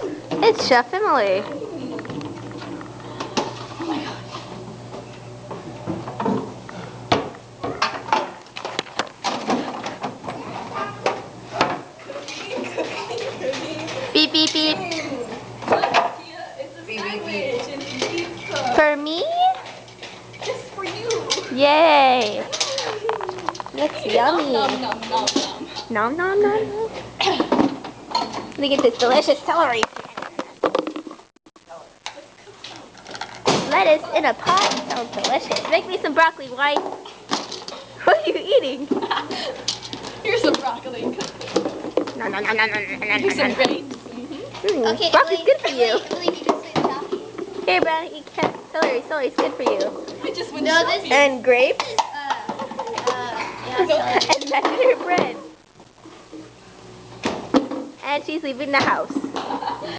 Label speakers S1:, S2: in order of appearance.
S1: It's Chef Emily. Beep, beep, beep. For me?
S2: Just for you.
S1: Yay. Looks yummy.
S2: Nom, nom, nom, nom.
S1: Nom, nom, nom, nom. Let me get this delicious celery. Lettuce in a pot sounds delicious. Make me some broccoli, White. What are you eating?
S2: Here's some broccoli.
S1: No, no, no, no, no, no, no,
S2: Here's some
S1: no.
S2: grapes.
S1: Okay, broccoli's good for you.
S3: Emily,
S1: Here, Brad, eat celery. Celery's good for you.
S2: I just went
S3: No,
S2: shopping.
S1: And grapes.
S3: yeah,
S1: And mashed her bread. And she's leaving the house.